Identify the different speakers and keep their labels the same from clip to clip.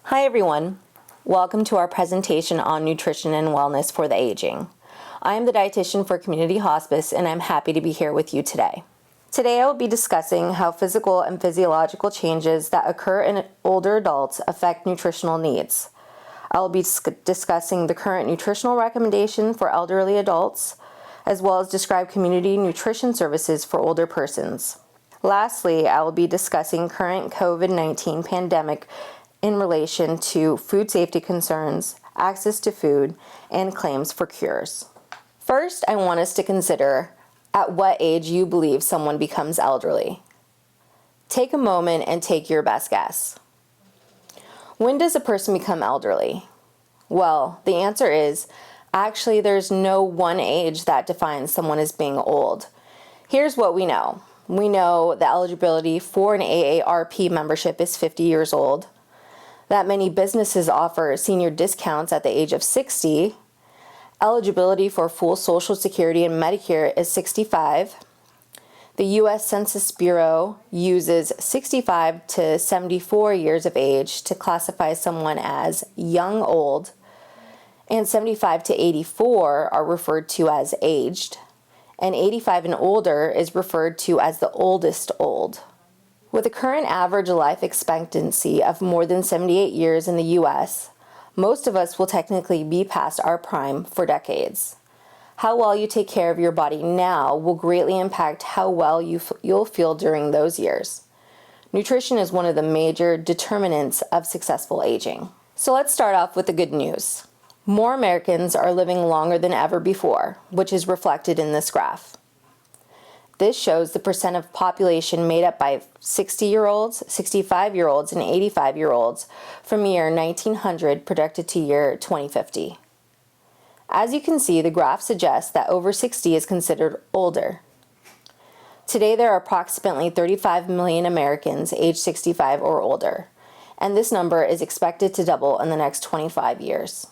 Speaker 1: Hi everyone, welcome to our presentation on nutrition and wellness for the aging. I am the dietitian for Community Hospice and I'm happy to be here with you today. Today I will be discussing how physical and physiological changes that occur in older adults affect nutritional needs. I will be discussing the current nutritional recommendation for elderly adults, as well as describe community nutrition services for older persons. Lastly, I will be discussing current COVID-19 pandemic in relation to food safety concerns, access to food, and claims for cures. First, I want us to consider at what age you believe someone becomes elderly. Take a moment and take your best guess. When does a person become elderly? Well, the answer is, actually there's no one age that defines someone as being old. Here's what we know. We know the eligibility for an AARP membership is 50 years old, that many businesses offer senior discounts at the age of 60. Eligibility for full Social Security and Medicare is 65. The U.S. Census Bureau uses 65 to 74 years of age to classify someone as young old, and 75 to 84 are referred to as aged, and 85 and older is referred to as the oldest old. With a current average life expectancy of more than 78 years in the U.S., most of us will technically be past our prime for decades. How well you take care of your body now will greatly impact how well you'll feel during those years. Nutrition is one of the major determinants of successful aging. So let's start off with the good news. More Americans are living longer than ever before, which is reflected in this graph. This shows the percent of population made up by 60-year-olds, 65-year-olds, and 85-year-olds from year 1900 projected to year 2050. As you can see, the graph suggests that over 60 is considered older. Today, there are approximately 35 million Americans aged 65 or older, and this number is expected to double in the next 25 years.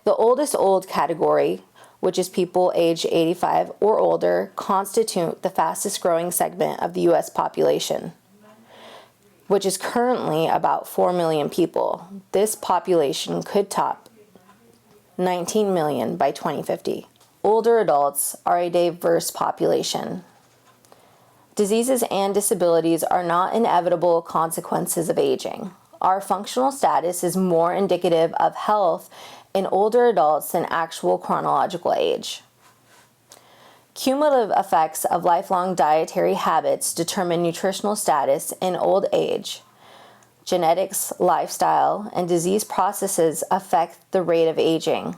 Speaker 1: The oldest old category, which is people aged 85 or older, constitute the fastest growing segment of the U.S. population, which is currently about 4 million people. This population could top 19 million by 2050. Older adults are a diverse population. Diseases and disabilities are not inevitable consequences of aging. Our functional status is more indicative of health in older adults than actual chronological age. Cumulative effects of lifelong dietary habits determine nutritional status in old age. Genetics, lifestyle, and disease processes affect the rate of aging.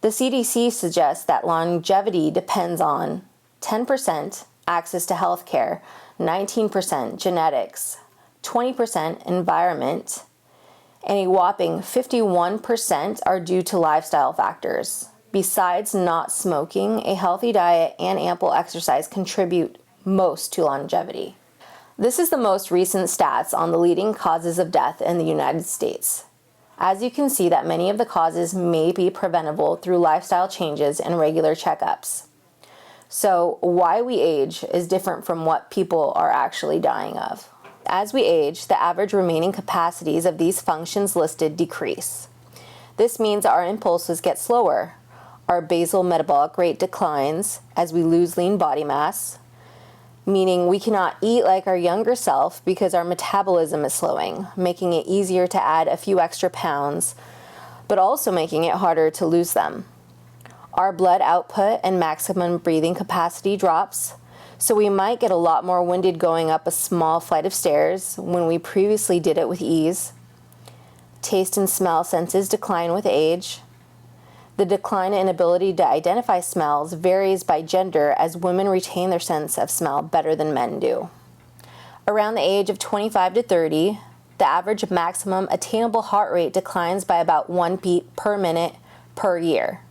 Speaker 1: The CDC suggests that longevity depends on 10% access to health care, 19% genetics, 20% environment, and a whopping 51% are due to lifestyle factors. Besides not smoking, a healthy diet and ample exercise contribute most to longevity. This is the most recent stats on the leading causes of death in the United States. As you can see that many of the causes may be preventable through lifestyle changes and regular checkups. So why we age is different from what people are actually dying of. As we age, the average remaining capacities of these functions listed decrease. This means our impulses get slower. Our basal metabolic rate declines as we lose lean body mass, meaning we cannot eat like our younger self because our metabolism is slowing, making it easier to add a few extra pounds, but also making it harder to lose them. Our blood output and maximum breathing capacity drops, so we might get a lot more winded going up a small flight of stairs when we previously did it with ease. Taste and smell senses decline with age. The decline in ability to identify smells varies by gender as women retain their sense of smell better than men do. Around the age of 25 to 30, the average maximum attainable heart rate declines by about 1 beat per minute per year.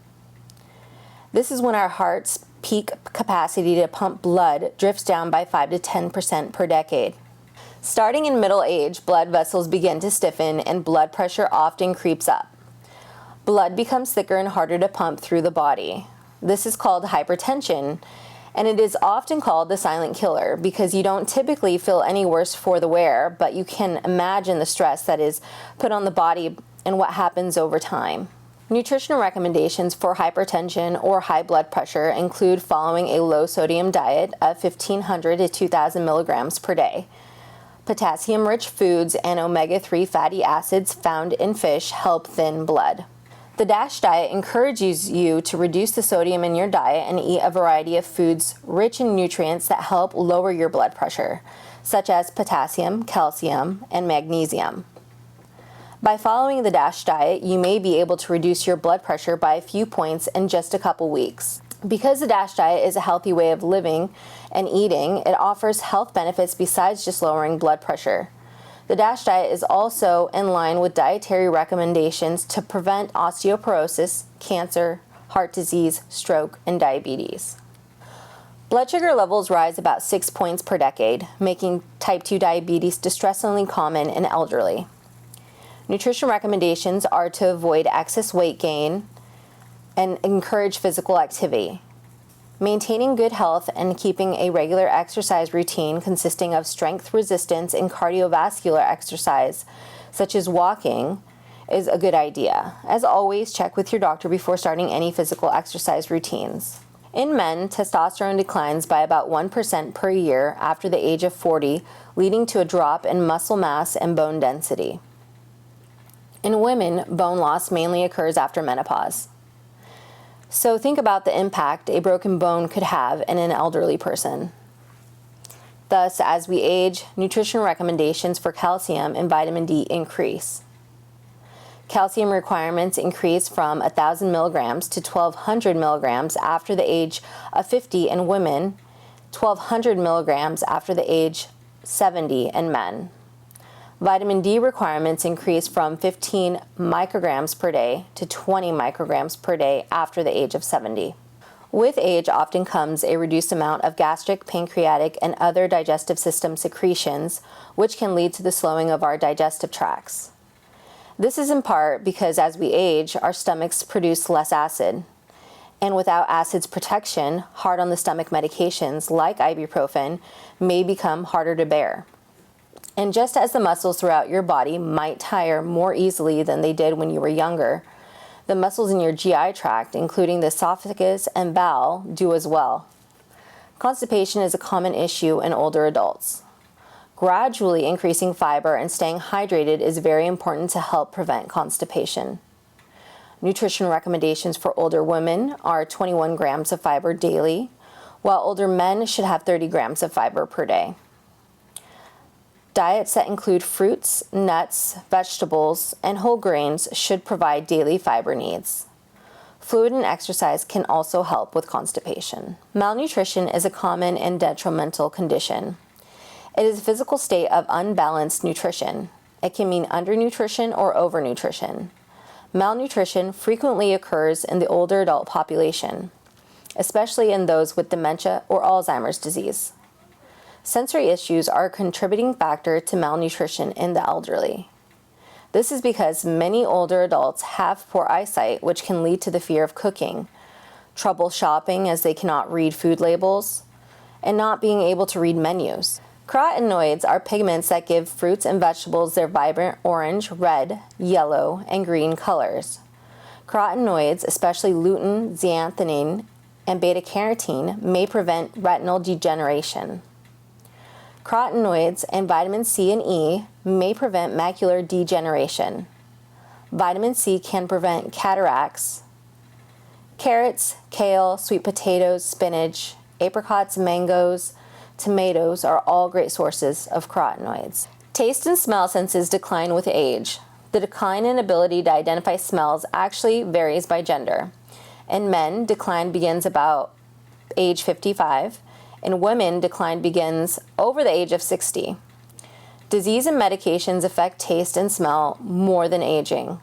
Speaker 1: This is when our heart's peak capacity to pump blood drifts down by 5 to 10% per decade. Starting in middle age, blood vessels begin to stiffen and blood pressure often creeps up. Blood becomes thicker and harder to pump through the body. This is called hypertension, And it is often called the silent killer because you don't typically feel any worse for the wear, but you can imagine the stress that is put on the body and what happens over time. Nutritional recommendations for hypertension or high blood pressure include following a low sodium diet of 1,500 to 2,000 milligrams per day. Potassium-rich foods and omega-3 fatty acids found in fish help thin blood. The DASH diet encourages you to reduce the sodium in your diet and eat a variety of foods rich in nutrients that help lower your blood pressure, such as potassium, calcium, and magnesium. By following the DASH diet, you may be able to reduce your blood pressure by a few points in just a couple weeks. Because the DASH diet is a healthy way of living and eating, it offers health benefits besides just lowering blood pressure. The DASH diet is also in line with dietary recommendations to prevent osteoporosis, cancer, heart disease, stroke, and diabetes. Blood sugar levels rise about 6 points per decade, making type 2 diabetes distressingly common in elderly. Nutrition recommendations are to avoid excess weight gain and encourage physical activity. Maintaining good health and keeping a regular exercise routine consisting of strength, resistance, and cardiovascular exercise, such as walking, is a good idea. As always, check with your doctor before starting any physical exercise routines. In men, testosterone declines by about 1% per year after the age of 40, leading to a drop in muscle mass and bone density. In women, bone loss mainly occurs after menopause. So think about the impact a broken bone could have in an elderly person. Thus, as we age, nutrition recommendations for calcium and vitamin D increase. Calcium requirements increase from 1,000 milligrams to 1,200 milligrams after the age of 50 in women, 1,200 milligrams after the age 70 in men. Vitamin D requirements increase from 15 micrograms per day to 20 micrograms per day after the age of 70. With age often comes a reduced amount of gastric, pancreatic, and other digestive system secretions, which can lead to the slowing of our digestive tracts. This is in part because as we age, our stomachs produce less acid. And without acid's protection, hard-on-the-stomach medications like ibuprofen may become harder to bear. And just as the muscles throughout your body might tire more easily than they did when you were younger, the muscles in your GI tract, including the esophagus and bowel, do as well. Constipation is a common issue in older adults. Gradually increasing fiber and staying hydrated is very important to help prevent constipation. Nutrition recommendations for older women are 21 grams of fiber daily, while older men should have 30 grams of fiber per day. Diets that include fruits, nuts, vegetables, and whole grains should provide daily fiber needs. Fluid and exercise can also help with constipation. Malnutrition is a common and detrimental condition. It is a physical state of unbalanced nutrition. It can mean undernutrition or overnutrition. Malnutrition frequently occurs in the older adult population, especially in those with dementia or Alzheimer's disease. Sensory issues are a contributing factor to malnutrition in the elderly. This is because many older adults have poor eyesight, which can lead to the fear of cooking, trouble shopping as they cannot read food labels, and not being able to read menus. Carotenoids are pigments that give fruits and vegetables their vibrant orange, red, yellow, and green colors. Carotenoids, especially lutein, zeaxanthin, and beta-carotene, may prevent retinal degeneration. Carotenoids and vitamin C and E may prevent macular degeneration. Vitamin C can prevent cataracts. Carrots, kale, sweet potatoes, spinach, apricots, mangoes, tomatoes are all great sources of carotenoids. Taste and smell senses decline with age. The decline in ability to identify smells actually varies by gender. In men, decline begins about age 55. In women, decline begins over the age of 60. Disease and medications affect taste and smell more than aging.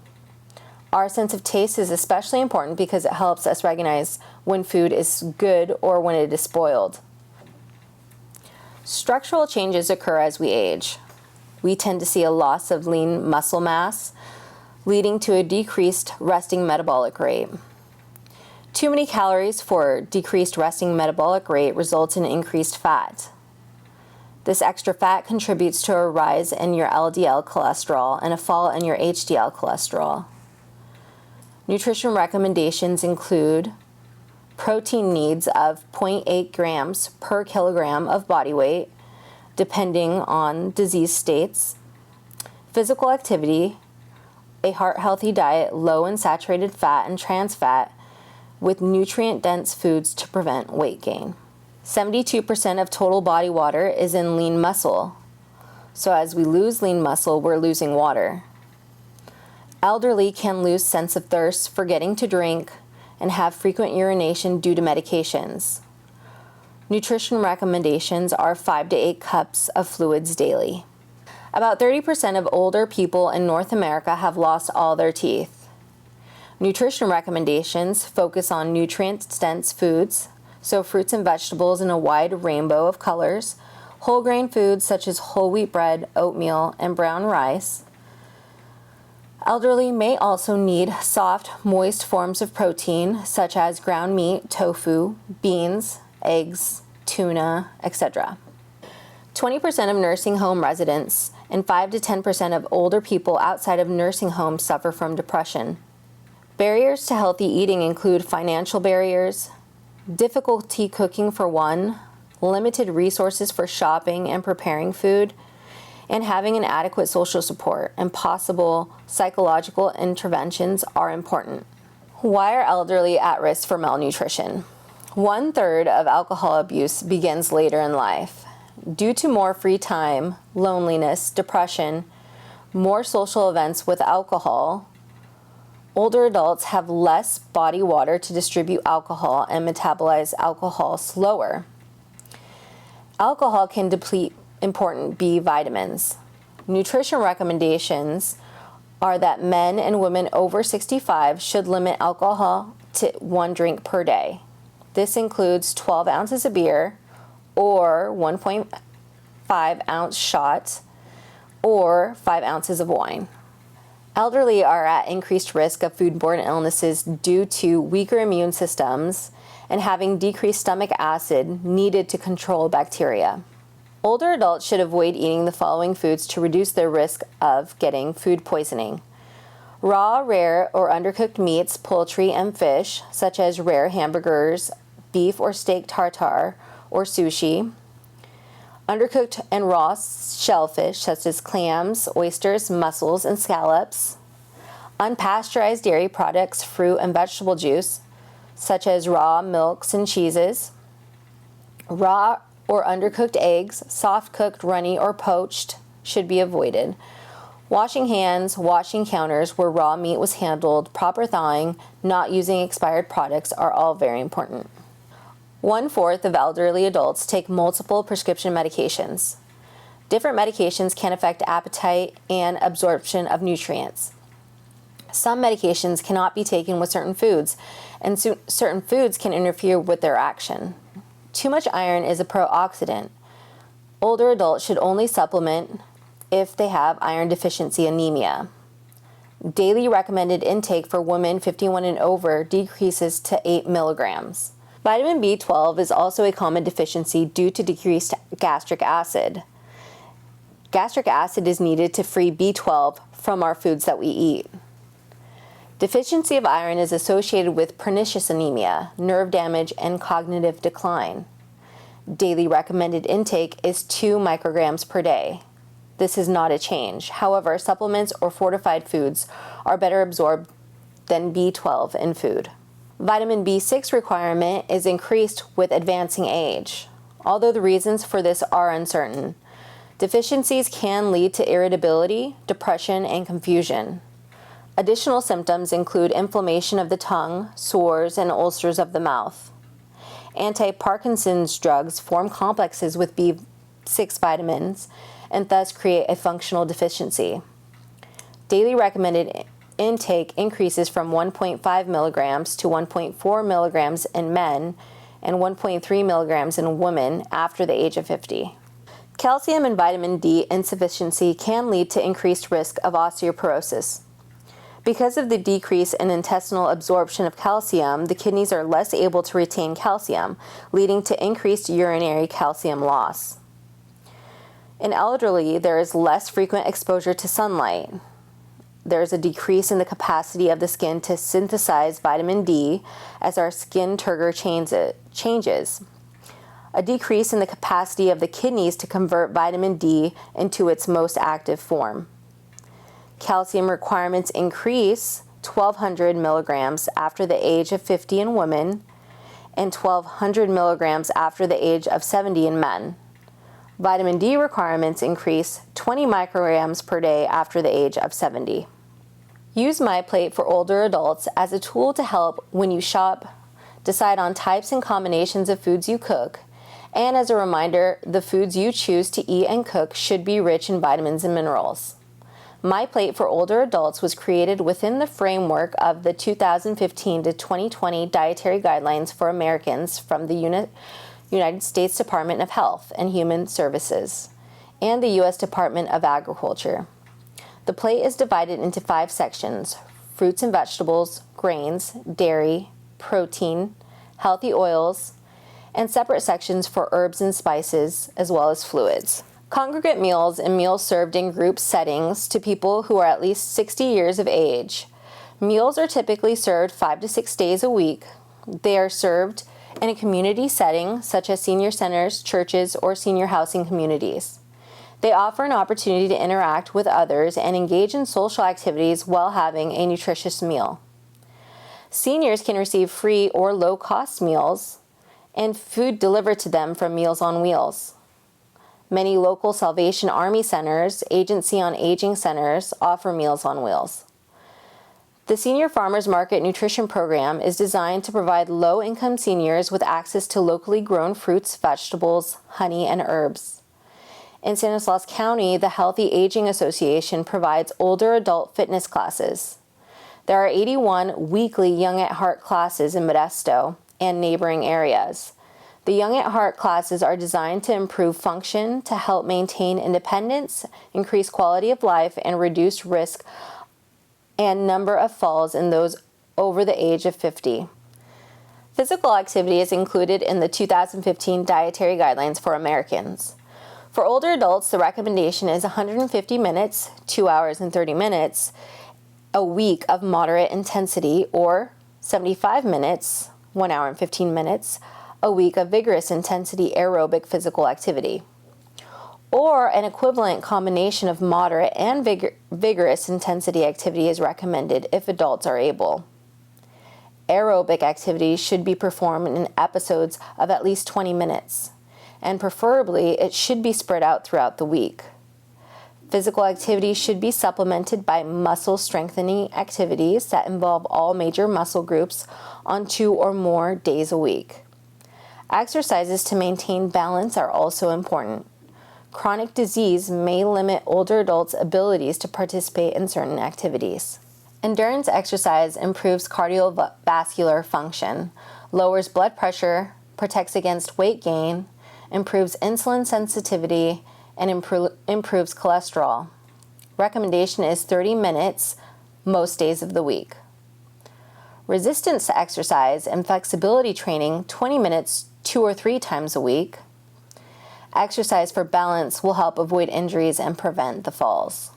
Speaker 1: Our sense of taste is especially important because it helps us recognize when food is good or when it is spoiled. Structural changes occur as we age. We tend to see a loss of lean muscle mass, leading to a decreased resting metabolic rate. Too many calories for decreased resting metabolic rate results in increased fat. This extra fat contributes to a rise in your LDL cholesterol and a fall in your HDL cholesterol. Nutrition recommendations include protein needs of 0.8 grams per kilogram of body weight, depending on disease states, physical activity, a heart-healthy diet low in saturated fat and trans fat, with nutrient-dense foods to prevent weight gain. 72% of total body water is in lean muscle. So as we lose lean muscle, we're losing water. Elderly can lose sense of thirst, forgetting to drink, and have frequent urination due to medications. Nutrition recommendations are 5 to 8 cups of fluids daily. About 30% of older people in North America have lost all their teeth. Nutrition recommendations focus on nutrient-dense foods, so fruits and vegetables in a wide rainbow of colors, whole grain foods such as whole wheat bread, oatmeal, and brown rice. Elderly may also need soft, moist forms of protein such as ground meat, tofu, beans, eggs, tuna, etc. 20% of nursing home residents and 5 to 10% of older people outside of nursing homes suffer from depression. Barriers to healthy eating include financial barriers, difficulty cooking for one, limited resources for shopping and preparing food, and having an adequate social support and possible psychological interventions are important. Why are elderly at risk for malnutrition? 1/3 of alcohol abuse begins later in life. Due to more free time, loneliness, depression, more social events with alcohol, older adults have less body water to distribute alcohol and metabolize alcohol slower. Alcohol can deplete important B vitamins. Nutrition recommendations are that men and women over 65 should limit alcohol to 1 drink per day. This includes 12 ounces of beer or 1.5 ounce shot or 5 ounces of wine. Elderly are at increased risk of foodborne illnesses due to weaker immune systems and having decreased stomach acid needed to control bacteria. Older adults should avoid eating the following foods to reduce their risk of getting food poisoning: raw, rare, or undercooked meats, poultry, and fish, such as rare hamburgers, beef or steak tartare, or sushi; undercooked and raw shellfish, such as clams, oysters, mussels, and scallops; unpasteurized dairy products, fruit and vegetable juice, such as raw milks and cheeses; raw or undercooked eggs, soft-cooked, runny, or poached, should be avoided. Washing hands, washing counters where raw meat was handled, proper thawing, not using expired products are all very important. 1/4 of elderly adults take multiple prescription medications. Different medications can affect appetite and absorption of nutrients. Some medications cannot be taken with certain foods, and certain foods can interfere with their action. Too much iron is a pro-oxidant. Older adults should only supplement if they have iron deficiency anemia. Daily recommended intake for women 51 and over decreases to 8 milligrams. Vitamin B12 is also a common deficiency due to decreased gastric acid. Gastric acid is needed to free B12 from our foods that we eat. Deficiency of iron is associated with pernicious anemia, nerve damage, and cognitive decline. Daily recommended intake is 2 micrograms per day. This is not a change. However, supplements or fortified foods are better absorbed than B12 in food. Vitamin B6 requirement is increased with advancing age. Although the reasons for this are uncertain, deficiencies can lead to irritability, depression, and confusion. Additional symptoms include inflammation of the tongue, sores, and ulcers of the mouth. Anti-Parkinson's drugs form complexes with B6 vitamins and thus create a functional deficiency. Daily recommended intake increases from 1.5 milligrams to 1.4 milligrams in men and 1.3 milligrams in women after the age of 50. Calcium and vitamin D insufficiency can lead to increased risk of osteoporosis. Because of the decrease in intestinal absorption of calcium, the kidneys are less able to retain calcium, leading to increased urinary calcium loss. In elderly, there is less frequent exposure to sunlight. There is a decrease in the capacity of the skin to synthesize vitamin D as our skin turgor changes. A decrease in the capacity of the kidneys to convert vitamin D into its most active form. Calcium requirements increase 1,200 milligrams after the age of 50 in women and 1,200 milligrams after the age of 70 in men. Vitamin D requirements increase 20 micrograms per day after the age of 70. Use MyPlate for older adults as a tool to help when you shop, decide on types and combinations of foods you cook, and as a reminder, the foods you choose to eat and cook should be rich in vitamins and minerals. MyPlate for older adults was created within the framework of the 2015 to 2020 Dietary Guidelines for Americans from the United States Department of Health and Human Services and the U.S. Department of Agriculture. The plate is divided into 5 sections: fruits and vegetables, grains, dairy, protein, healthy oils, and separate sections for herbs and spices, as well as fluids. Congregate meals and meals served in group settings to people who are at least 60 years of age. Meals are typically served 5 to 6 days a week. They are served in a community setting, such as senior centers, churches, or senior housing communities. They offer an opportunity to interact with others and engage in social activities while having a nutritious meal. Seniors can receive free or low-cost meals and food delivered to them from Meals on Wheels. Many local Salvation Army centers, Agency on Aging centers offer Meals on Wheels. The Senior Farmers Market Nutrition Program is designed to provide low-income seniors with access to locally grown fruits, vegetables, honey, and herbs. In Stanislaus County, the Healthy Aging Association provides older adult fitness classes. There are 81 weekly Young at Heart classes in Modesto and neighboring areas. The Young at Heart classes are designed to improve function, to help maintain independence, increase quality of life, and reduce risk and number of falls in those over the age of 50. Physical activity is included in the 2015 Dietary Guidelines for Americans. For older adults, the recommendation is 150 minutes, 2 hours and 30 minutes, a week of moderate intensity, or 75 minutes, 1 hour and 15 minutes, a week of vigorous intensity aerobic physical activity. Or an equivalent combination of moderate and vigorous intensity activity is recommended if adults are able. Aerobic activity should be performed in episodes of at least 20 minutes, and preferably it should be spread out throughout the week. Physical activity should be supplemented by muscle strengthening activities that involve all major muscle groups on 2 or more days a week. Exercises to maintain balance are also important. Chronic disease may limit older adults' abilities to participate in certain activities. Endurance exercise improves cardiovascular function, lowers blood pressure, protects against weight gain, improves insulin sensitivity, and improves cholesterol. Recommendation is 30 minutes most days of the week. Resistance exercise and flexibility training, 20 minutes 2 or 3 times a week. Exercise for balance will help avoid injuries and prevent the falls.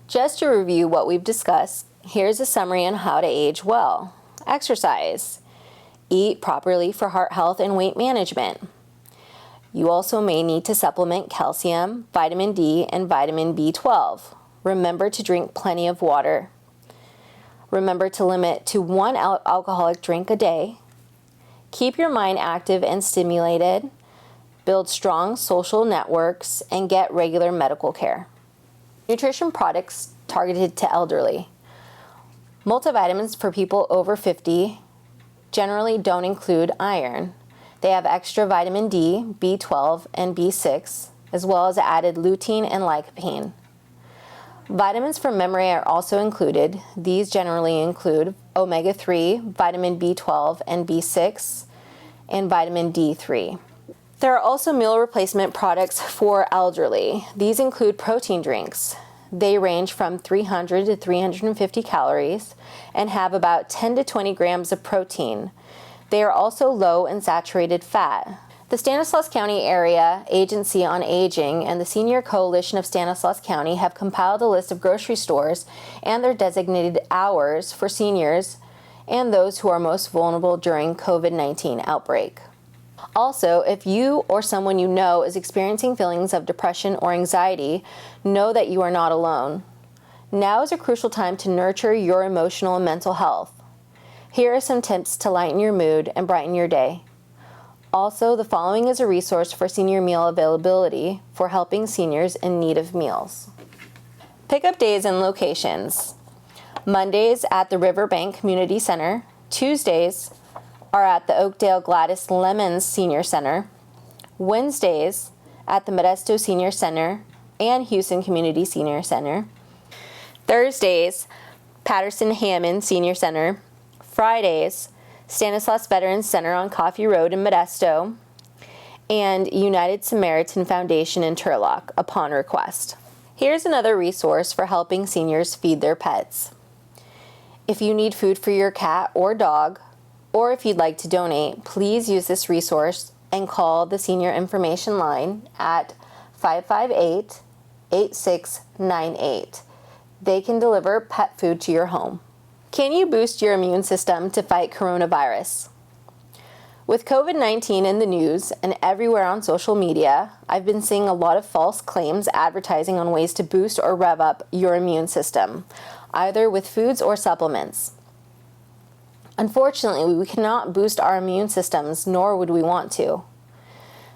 Speaker 1: Just to review what we've discussed, here's a summary on how to age well. Exercise. Eat properly for heart health and weight management. You also may need to supplement calcium, vitamin D, and vitamin B12. Remember to drink plenty of water. Remember to limit to 1 alcoholic drink a day. Keep your mind active and stimulated. Build strong social networks and get regular medical care. Nutrition products targeted to elderly. Multivitamins for people over 50 generally don't include iron. They have extra vitamin D, B12, and B6, as well as added lutein and lycopene. Vitamins for memory are also included. These generally include omega-3, vitamin B12 and B6, and vitamin D3. There are also meal replacement products for elderly. These include protein drinks. They range from 300 to 350 calories and have about 10 to 20 grams of protein. They are also low in saturated fat. The Stanislaus County Area Agency on Aging and the Senior Coalition of Stanislaus County have compiled a list of grocery stores and their designated hours for seniors and those who are most vulnerable during COVID-19 outbreak. Also, if you or someone you know is experiencing feelings of depression or anxiety, know that you are not alone. Now is a crucial time to nurture your emotional and mental health. Here are some tips to lighten your mood and brighten your day. Also, the following is a resource for senior meal availability for helping seniors in need of meals. Pickup days and locations. Mondays at the Riverbank Community Center. Tuesdays are at the Oakdale Gladys Lemons Senior Center. Wednesdays at the Modesto Senior Center and Houston Community Senior Center. Thursdays, Patterson Hammond Senior Center. Fridays, Stanislaus Veterans Center on Coffee Road in Modesto. And United Samaritan Foundation in Turlock upon request. Here's another resource for helping seniors feed their pets. If you need food for your cat or dog, or if you'd like to donate, please use this resource and call the Senior Information Line at 558-8698. They can deliver pet food to your home. Can you boost your immune system to fight coronavirus? With COVID-19 in the news and everywhere on social media, I've been seeing a lot of false claims advertising on ways to boost or rev up your immune system, either with foods or supplements. Unfortunately, we cannot boost our immune systems, nor would we want to.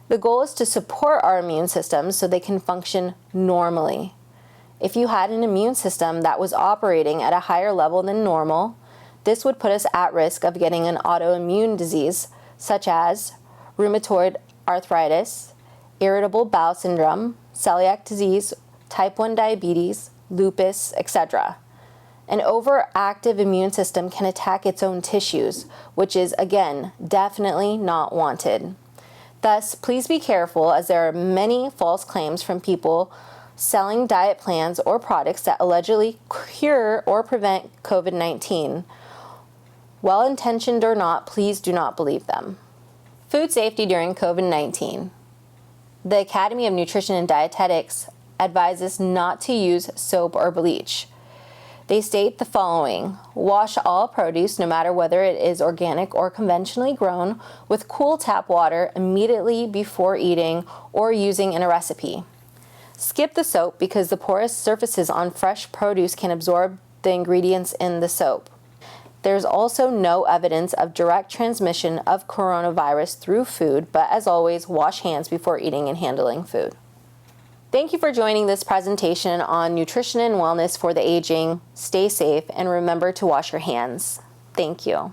Speaker 1: The goal is to support our immune systems so they can function normally. If you had an immune system that was operating at a higher level than normal, this would put us at risk of getting an autoimmune disease such as rheumatoid arthritis, irritable bowel syndrome, celiac disease, type 1 diabetes, lupus, etc. An overactive immune system can attack its own tissues, which is, again, definitely not wanted. Thus, please be careful as there are many false claims from people selling diet plans or products that allegedly cure or prevent COVID-19. Well-intentioned or not, please do not believe them. Food safety during COVID-19. The Academy of Nutrition and Dietetics advises not to use soap or bleach. They state the following: wash all produce, no matter whether it is organic or conventionally grown, with cool tap water immediately before eating or using in a recipe. Skip the soap because the porous surfaces on fresh produce can absorb the ingredients in the soap. There's also no evidence of direct transmission of coronavirus through food, but as always, wash hands before eating and handling food. Thank you for joining this presentation on nutrition and wellness for the aging. Stay safe and remember to wash your hands. Thank you.